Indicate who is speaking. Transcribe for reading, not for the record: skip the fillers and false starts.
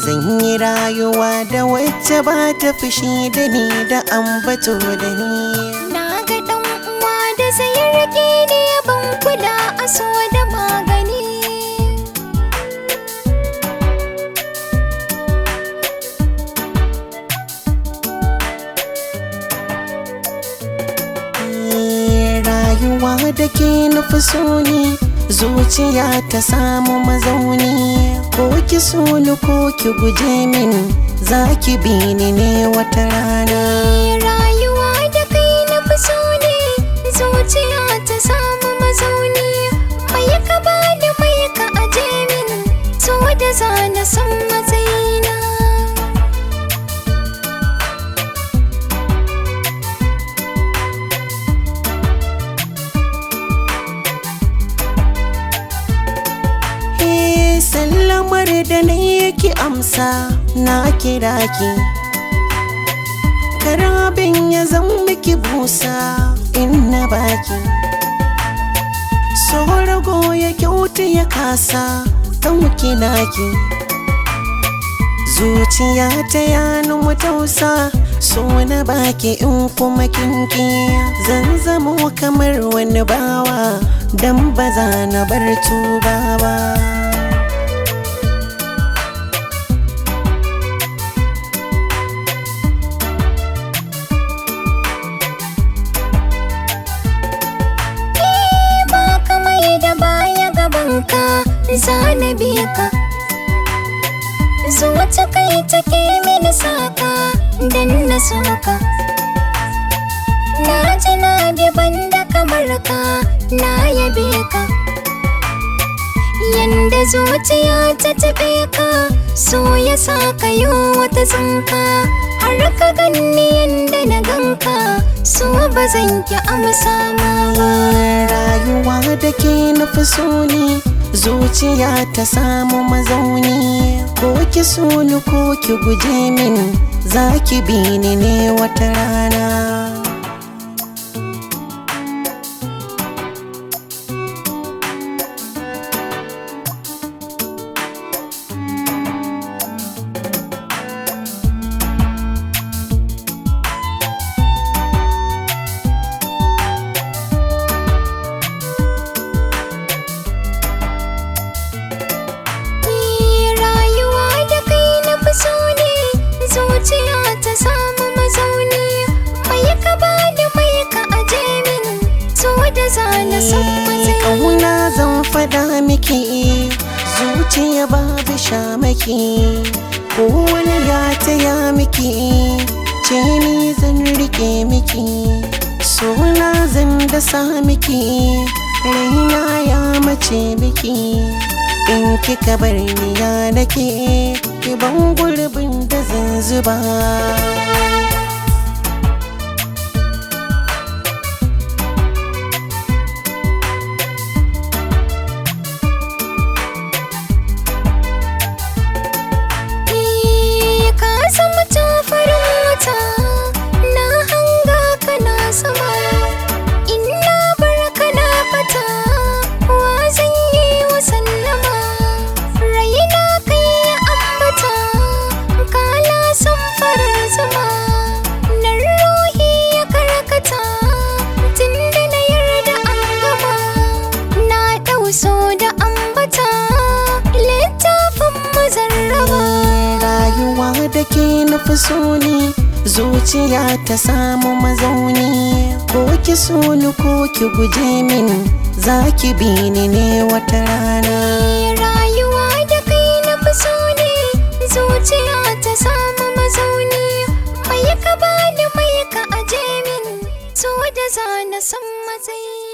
Speaker 1: zan yi rayuwa da wacce ba ta fushi da ni da ambato da ni.
Speaker 2: Na ga ɗan uwa da zai rike ni ban kula a so da magani.
Speaker 1: Rayuwa da ke nufi so ne, zuciya ta samu mazauni. Ko ki so ni ko ki guje min, za ki bi ni ne wata rana.
Speaker 2: Rayuwa da kai nufi so ne, zuciya ta samu mazauni. Mai ka bani mai ka aje min, so da za na san matsayina.
Speaker 1: Sallamar da na yake amsa na kira ki, karabin ya zan miki busa in na baki. So rago ya kyauta ya kasa ɗauki naki, zuciya ta yana matausa so na baki. In kuma kinki zan zamo kamar wani bawa, dan ba za na bar tuba ba.
Speaker 2: Zana biya ka, zuwa kai take mini saka dan na soka. Na ji na bi banda kamar ka, na yabe ka. Yanda zuciya ta taɓe ka, so ya saka yo wata tsinka. Har ka ganni yanda na ganka, so ba zan ki amsa ma ba.
Speaker 1: Rayuwa da ke nufi so ne, zuciya ta samu mazauni. Ko ki so ni ko ki guje min, za ki bi ni ne wata rana.
Speaker 2: Zuciya ta samu mazauni. Mai ka bani mai ka aje min, so da za na san matsayi.
Speaker 1: Ƙauna zan faɗa miki, zuciya babu shamaki. Ko wani ya taya miki, ce ni zan rike miki. Suna zan dasa miki, raina ya mace miki. In kika bar ni ya nake, ki ban gurbin da zan zuba.
Speaker 2: Ka zama farin wata, na hanga kana sama. In na bar kana fata, wa zan yi wa sallama. Raina kai ya ambata, kala san farar zuma. Na ruhi ya karkata, tunda na yarda an gama. Na ɗau so da ambata, littafin mazarraba.
Speaker 1: Rayuwa da ke nufi so ne, zuciya ta samu mazauni. Ko ki so ni ko ki guje min, za ki bi ni ne wata rana.
Speaker 2: Rayuwa da kai nufi so ne, zuciya ta samu mazauni. Mai ka bani mai ka aje min, so da za na san matsayi.